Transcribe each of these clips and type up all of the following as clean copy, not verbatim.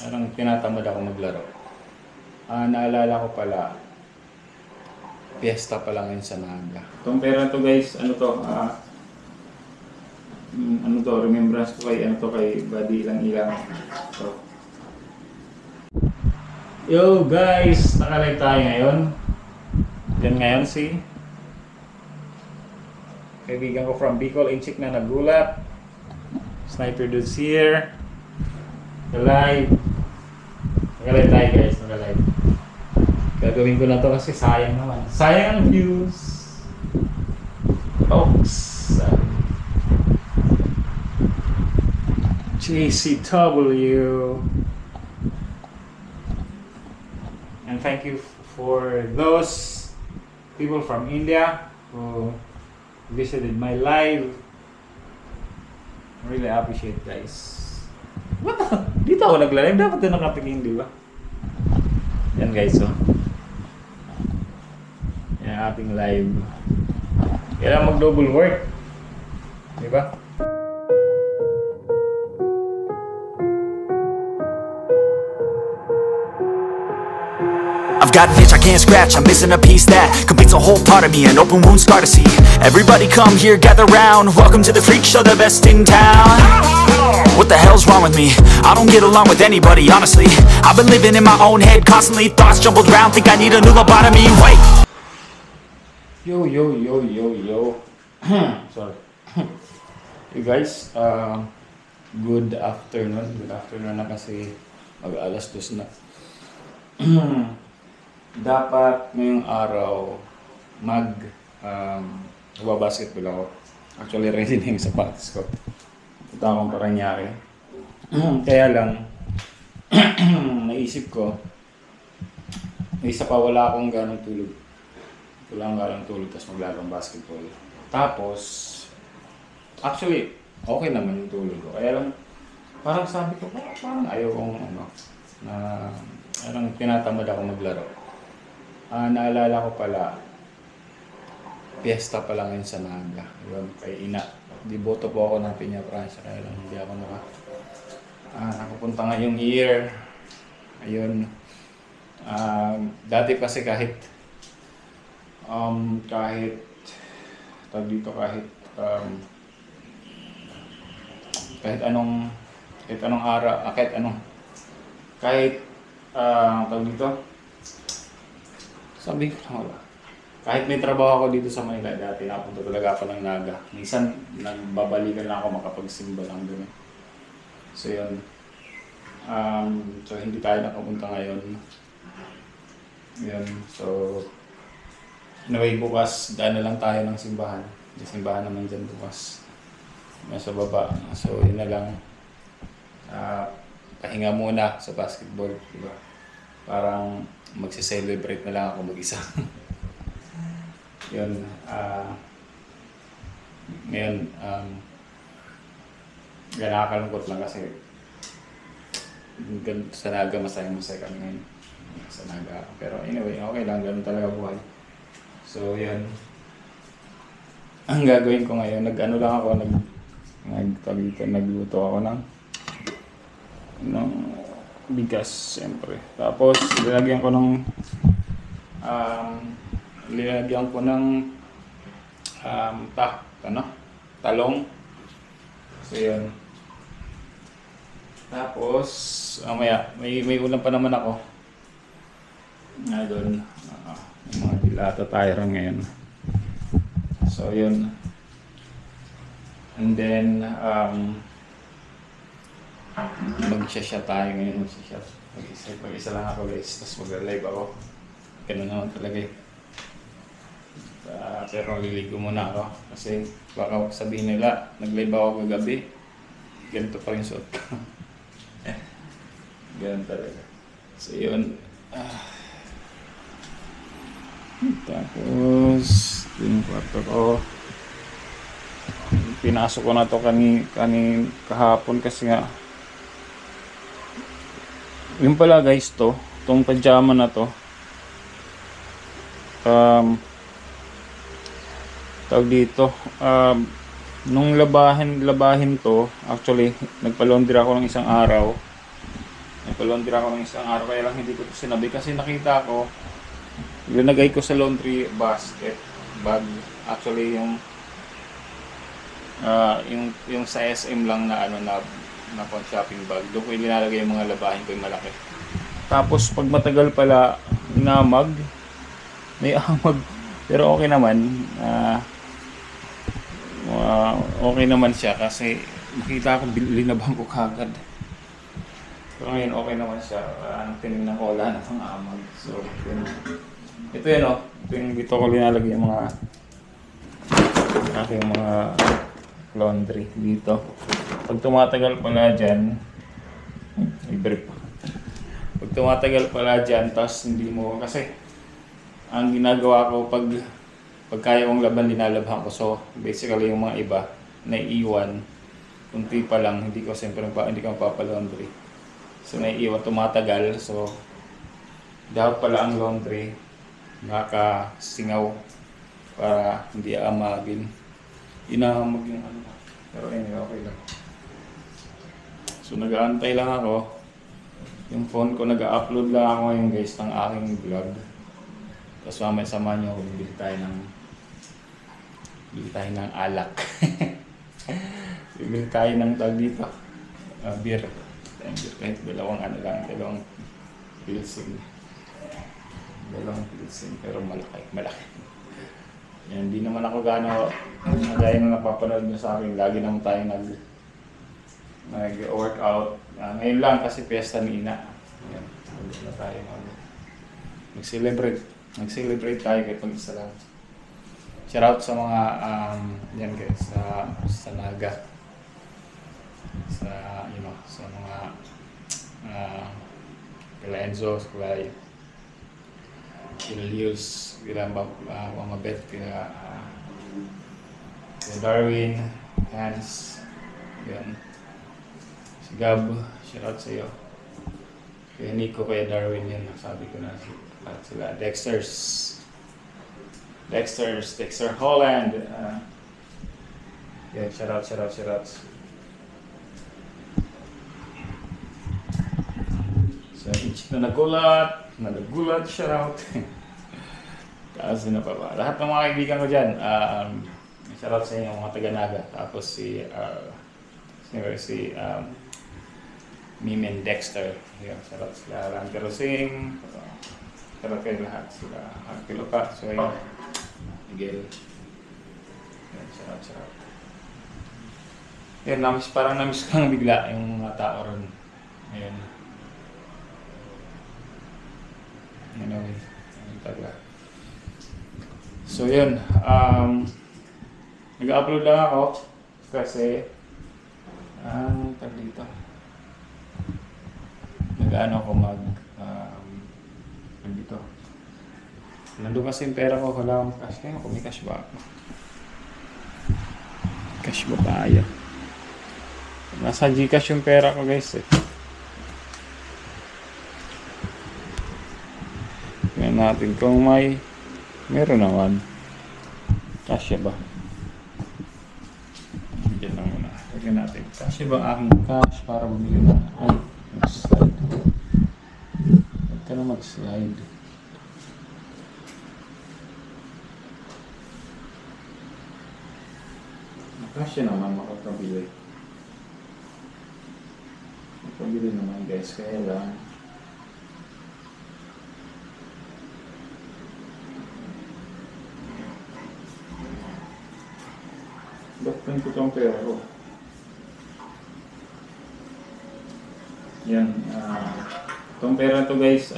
Parang tinatamad ako maglaro. Naalala ko pala, piyesta pa lang yun sa Naga. Itong pera to guys, ano to, remembrance ko kay, kay Buddy Ilang-Ilang. So, yo guys, nakalive tayo ngayon. Yan ngayon si kaibigan ko from Bicol, Inchik na nagulat. Sniper Dudes here. Nakalive. Nakalive tayo guys, nakalive. Gagawin ko na to kasi sayang naman. Sayang ang views. Folks. JCW. And thank you for those people from India who visited my live. I really appreciate guys. What the? Dito ako nag-live. Dapat din nakatingin, di ba? Yan guys, so. Yan ating live. Kailangan mag-double work. Di ba? I've got an itch I can't scratch, I'm missing a piece that completes a whole part of me, an open wound scar to see. Everybody come here, gather round, welcome to the freak show, the best in town. What the hell's wrong with me? I don't get along with anybody, honestly. I've been living in my own head constantly, thoughts jumbled round, think I need a new lobotomy. Wait! Yo. Sorry. You guys, good afternoon. Good afternoon na kasi mag-alas 2 na. Dapat ngayong araw basketball ako. Actually, ready na yung sapatos ko. Ito akong Paranaque. Kaya lang, naisip ko, may isa pa wala akong ganong tulog. Wala akong ganong tulog, tapos maglalong basketball. Tapos, actually, okay naman yung tulog ko. Kaya lang, parang sabi ko, parang ayaw kong parang tinatamad ako maglaro. Naalala ko pala, piyesta pa lang yun sa Naga. Yun, kay Ina. Diboto po ako ng Piña Francia, kaya lang hindi ako nakapunta ngayong year. Ayun. Dati kasi kahit anong araw, sabi ko na wala. Kahit may trabaho ako dito sa Manila, dati napunta talaga ako ng Naga. Minsan, nagbabalikan lang ako makapagsimba lang doon. So yun. So hindi tayo nakapunta ngayon. Yun. So, anyway, bukas, daan na lang tayo ng simbahan. May simbahan naman dyan bukas. Nasa baba. So yun na lang. Pahinga muna sa basketball. Diba? Parang magse-celebrate na lang ako mag-isa. Yun, ngayon, nakakalungkot lang kasi sa Naga, masaya kami ngayon sa Naga. Pero anyway, okay lang, ganun talaga buhay. So yun, ang gagawin ko ngayon, nagluto ako ng bigas, siyempre. Tapos, linagyan ko ng talong. So, yun. Tapos, mamaya, may ulam pa naman ako. Doon, yung mga dilata tayo rin ngayon. So, yun. And then, mag-shot tayo ngayon, Mag-isa lang ako guys, tapos mag-live ako. Ganun naman talaga eh. Pero liligo muna ako kasi baka sabihin nila, nag-live ako kagabi. Ganito pa rin suot ko. Ganun talaga. So yun. Tapos, yung kwarto ko. Pinasok ko na to kahapon kasi nga yun pala guys, itong pajama na to, tawag dito, nung labahin to, actually nagpa-laundry ako ng isang araw, Nagpa-laundry ako ng isang araw, kaya lang hindi ko ito sinabi kasi nakita ko, linagay ko sa laundry basket, bag. Actually, yung sa SM lang na pang shopping bag. Doon ko nilalagay yung mga labahin ko yung malaki. Tapos, pag matagal pala inamag, may amag. Pero okay naman. Okay naman siya kasi nakita ko linabang ko kagad. Pero ngayon okay naman siya. Tinignan ko wala na pang amag. So, ito yun o. Ito yung dito ko linalagay yung mga aking mga laundry dito. Pag tumatagal pala dyan, i-brief. Pag tumatagal pala dyan, tapos hindi mo, kasi ang ginagawa ko pag kaya kong laban, linalabhan ko. So, basically yung mga iba, naiiwan, kunti pa lang, hindi ko mapapalaundry. So, naiiwan, tumatagal. So, dapat pala ang laundry, nakasingaw para hindi amagin. Inahamag yung ano. Pero anyway, okay lang. So, nag-aantay lang ako. Yung phone ko, nag-upload lang ako ngayon guys ng aking vlog. Tapos mamaya samahan nyo ako, bili tayo ng alak. Bili tayo ng tag dito. Beer. Kahit dalawang pilsing. Pero malaki. Yan, hindi naman ako gaya na napapanood nyo sa akin. Lagi naman tayo nag-workout. Ngayon lang kasi piyesta ni Ina. Yan, na tayo mag-celebrate tayo kahit mag-isa lang. Shout out sa mga yan guys, sa Naga. Sa mga kila Enzo, kila Lius, kila Mama Beth, kila Darwin, Hans, yan. Si Gab, shout out sa iyo. Kaya Nico, kaya Darwin yan, sabi ko na sila. Dexter Holland. Yeah, shout out. So, each na nagulat, shout out. Tapos na pa ba? Lahat ng mga kaibigan ko dyan, shout out sa inyo mga taga-Naga. Tapos si Mimin Dexter. Yeah, shout out sila. Randy Rosing. Shout out kayo lahat. Sila Kiloka. So, yun. Miguel. Yan, shout out. Yan, parang namiss ko lang bigla yung mga tao ron. Ayan. Anyway, taga. So, yun. Nag-upload lang ako kasi tag dito. Nag-ano ako dito. Nandun kasi yung pera ko, wala akong cash. Kaya ako may cash ba ako? Cash ba tayo? Nasa Gcash yung pera ko guys eh. Tingnan natin kung meron naman. Cash ba? Diyan lang muna. Tingnan natin. Cash ba ang aking cash para bumili na? Ay, mag-slide. Huwag ka na mag-slide. Kasi naman makakabili. Makakabili naman guys, kaya lang bakit ko itong pera ko? Yan, itong pera to guys,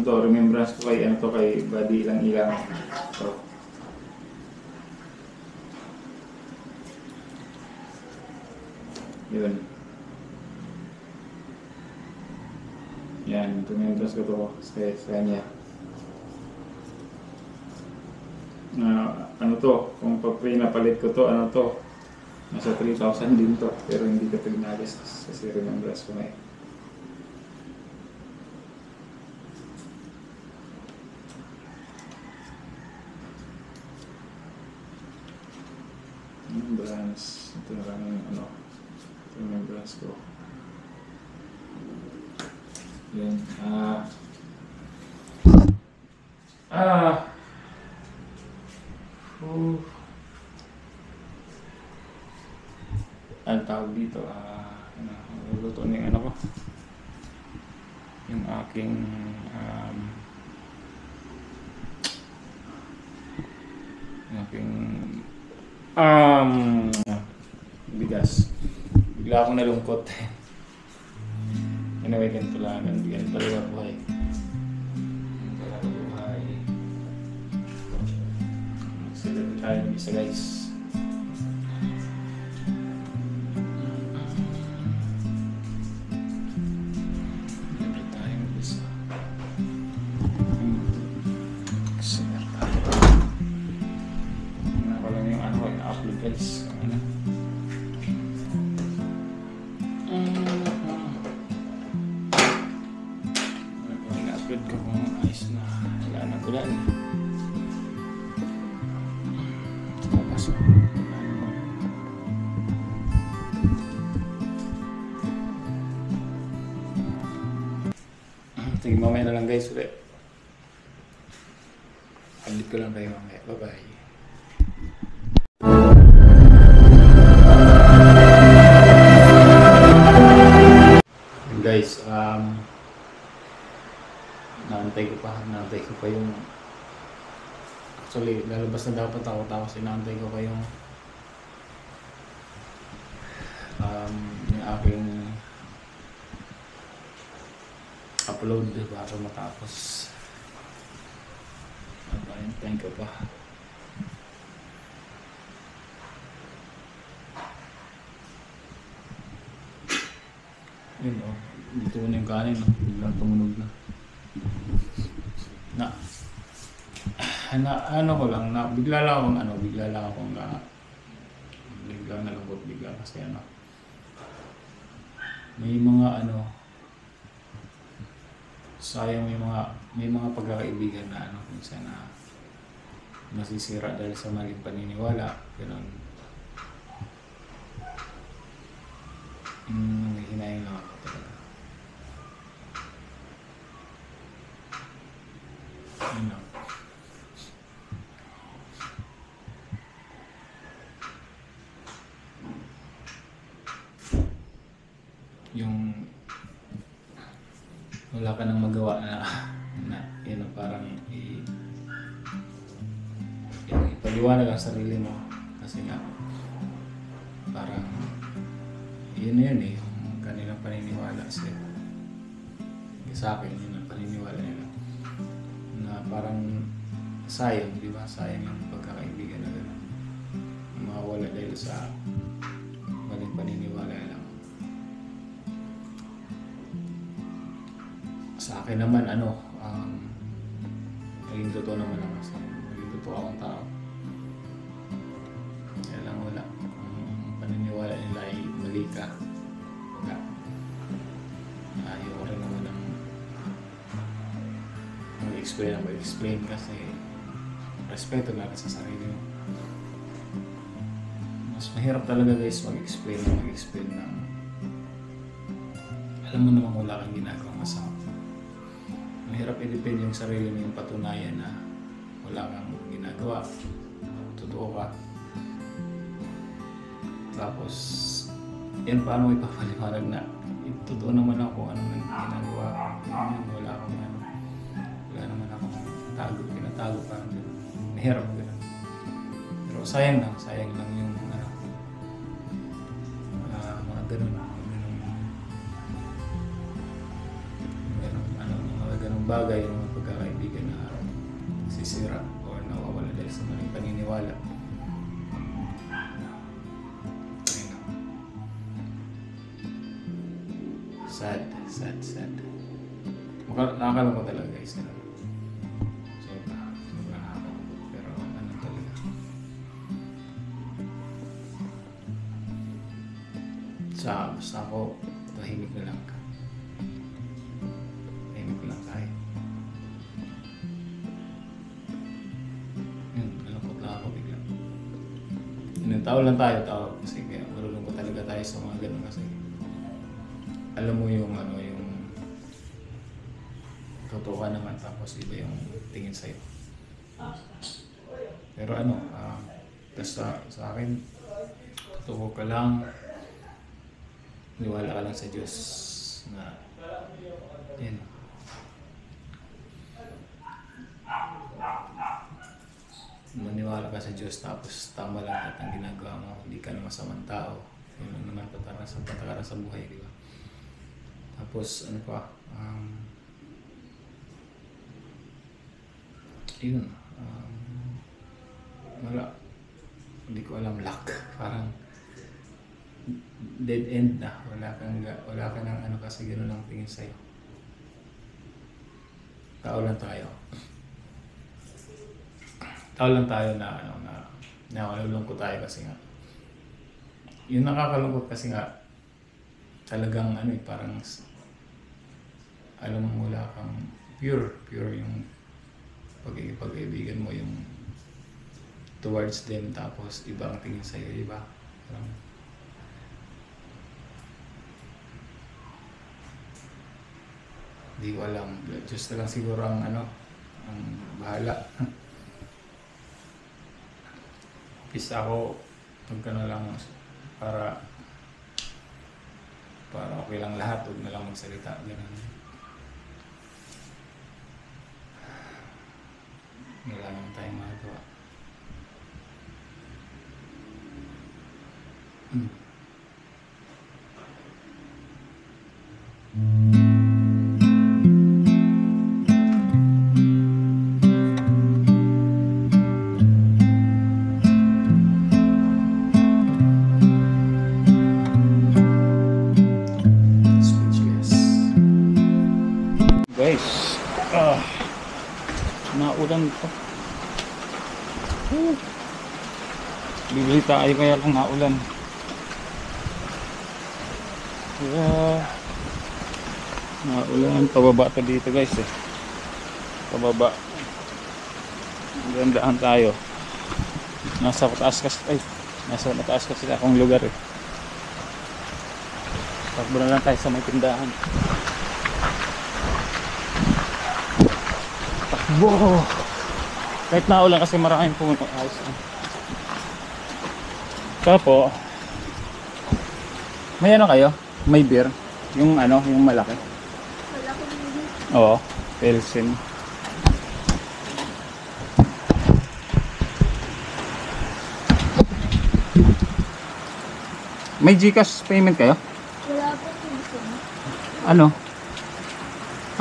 remembrance ko kay Buddy ilang so, yun. Yan, tumindras ko to sa kanya. Kung pinapalit ko to, nasa 3,000 din to. Pero hindi ko ito ginagas kasi remembrance ko na eh. Remembrance, ito na lang remembrance. Let's go. Yun. Ang tawag dito, luluto na yung ano ko. Yung aking bigas. Bigla akong nalungkot. Anyway, ganito lang. Ganito lang ang buhay. Ganito lang ang buhay. Sila ko tayo ng isa, guys. Siyempre tayo ng isa. Siyempre tayo. Tingnan ko lang yung ano ko, ina-upload, guys. Ina-upload ko kung ayos na. Wala na gulan. Tapos sige, mamaya na lang guys ulit. Update ko lang kayo mamaya. Bye-bye. Guys, naantay ko pa yung actually lalabas na dapat ako tapos inaantay ko pa yung aking upload para matapos. Thank you pa. Yun o, dito na yung kanin o, biglang tumunog na. Ano ko lang, bigla lang akong nalungkot bigla kasi may mga sayang may mga pagkakaibigan na minsan na masisira dahil sa maling paniniwala, gano'n. Hinahin lang ako talaga. Yung wala ka nang magawa na yun parang ipaliwanag ang sarili mo kasi nga parang yun yung kanilang paniniwala sa akin, yun ang paniniwala nila na parang sayang, di ba? Sayang yung pagkakaibigan na gano'n, mawawala dahil sa maling paniniwala lang. Sa akin naman naging totoo naman ako kasi naging totoo akong tao. Kaya lang wala, kung paniniwala nila ay mali ka, wala. Ayaw rin naman ng mag-explain kasi respeto lang sa sarili mo. Mas mahirap talaga guys mag-explain ng alam mo namang wala kang ginagawang masama. Mahirap i-depend yung sarili mo, yung patunayan na wala kang ginagawa, totoo ka. Tapos yan, paano ipapaliwanag na totoo naman ako anong ginagawa ko, wala naman akong pinatago parang gano'n. Mahirap gano'n. Pero sayang lang yung mga gano'n. Bagay ng mga pagkakaibigan na sisira o nawawala dahil sa maling paniniwala. Sad. Nakakalungkot talaga guys. Sobrang nakakalungkot. Pero talaga. Basta ako, tahimik na lang. Tao lang tayo kasi kaya marunong ko talaga tayo sa mga ganun kasi alam mo yung ano, yung totoo ka naman tapos iba yung tingin sa'yo. Pero ano, sa akin, totoo ka lang, niwala ka lang sa Diyos na yun. Maniwala ka sa Diyos tapos tama lang at ang ginagawa mo, hindi ka na masamang tao. Yun lang naman patakaran sa buhay, di ba? Tapos ano pa, yun, wala, hindi ko alam, luck, parang dead end na, wala ka ng ano kasi gano'n ang tingin sa'yo. Tao lang tayo na ano na malulungkot tayo kasi nga yung nakakalungkot kasi nga talagang ano parang alam mo wala kang pure yung pag-ibigan mo yung towards them tapos iba ang tingin sa'yo, diba? Parang hindi ko alam, Diyos na lang siguro ang ano ang bahala. Peace ako, huwag na lang para okay lang lahat, huwag na lang magsalita, gano'n. Wala naman tayong magagawa. Guys, naulan to. Bibili tayo kaya lang naulan. Kaya naulan, pababa to dito guys eh. Pababa. Gandaan tayo. Nasa mataas kasi akong lugar eh. Takbo na lang tayo sa may tindahan. Wow. Kahit naulan kasi maraming puno. Ayos. Tapo. May ano kayo? May beer? Yung ano, yung malaki? Malaki din. Oo, Pilsen. May GCash payment kayo? Wala po Pilsen. Ano?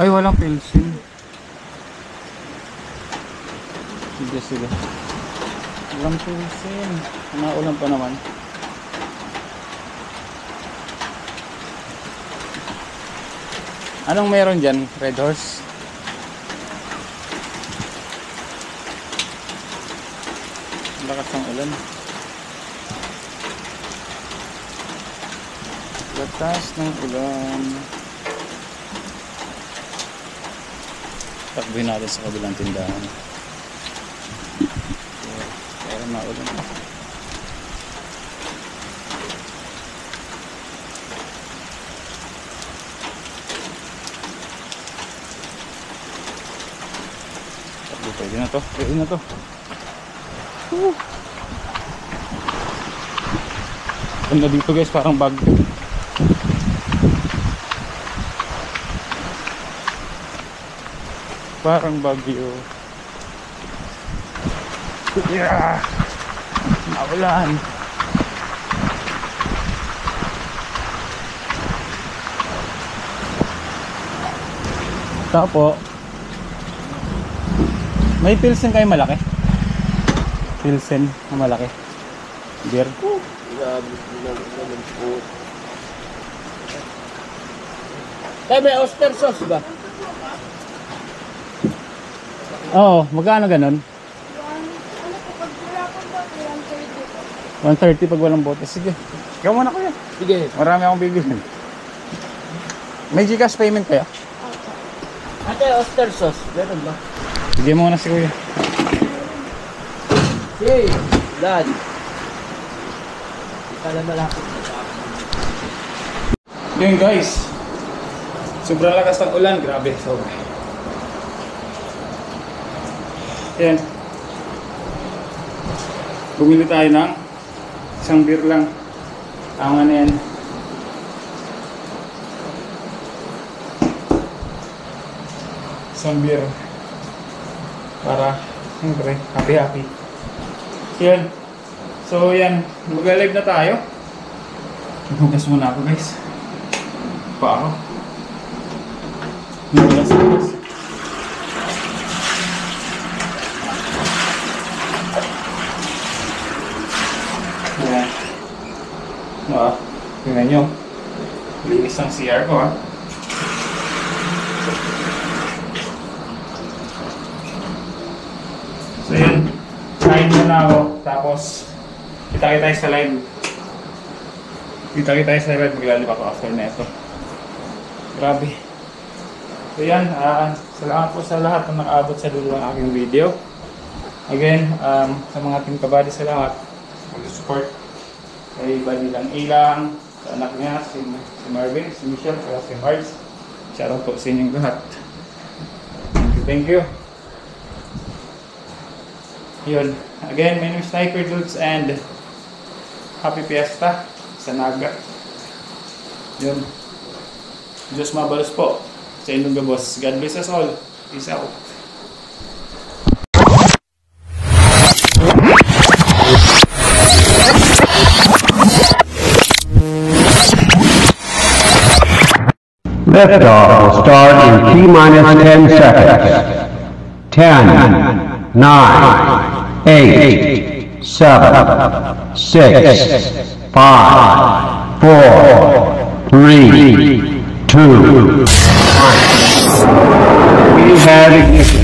Ay, walang Pilsen. Sige. Walang Pilsen. Naulan pa naman. Anong meron dyan? Red Horse? Lakas ng ulan. Lakas ng ulan. Takbuhin natin sa kabilang tindahan. Pero maulan na. Pwede na to. Ganda dito guys, parang Baguio. Parang Baguio. Yeah! Naulan. Tapo. May Pilsen kayo malaki? Pilsen na malaki. Beer. Kaya may oyster sauce ba? Oo, magkano ganun? Ano po, pag wala pong bote, 130 po. 130 pag walang bote. Sige. Ikaw muna kuya. Sige. Marami akong bibilhin. May GCash payment kaya? Ate, oyster sauce. Meron ba? Sige muna si kuya. Hey, Dad. Kala malapit na sa akin. Yun guys. Sobrang lakas ng ulan, grabe. So, yan. Bumili tayo ng isang beer lang. Tama na yan. Isang beer. Para, siyempre, happy. Yan. So, yan. Mag-live na tayo. Hugas muna ako, guys. Pa ako. Hugas. Ayan. Tingnan nyo. Linis ng CR ko, ha. So, yun. Kain muna ako. Tapos, kita-kita tayo sa live. Kita-kita tayo sa live. Maglalib ako after na ito. Grabe. So, yan. Salamat po sa lahat na nakaabot sa dulo ng aking video. Again, sa mga team kabady, salamat. Mag-support kay Buddy lang ilang, sa anak niya, si Marvin, si Michelle, kaya si Marge. Shoutout po sa inyong lahat. Thank you. Yun. Again, my name is Sniper Dudes and Happy Fiesta sa Naga. Yun. Diyos mabalos po sa inyong gabos. God bless us all. Peace out. Liftoff will start in T-minus 10 seconds. 10, 9, 8, 7, 6, 5, 4, 3, 2, 1. We have ignition.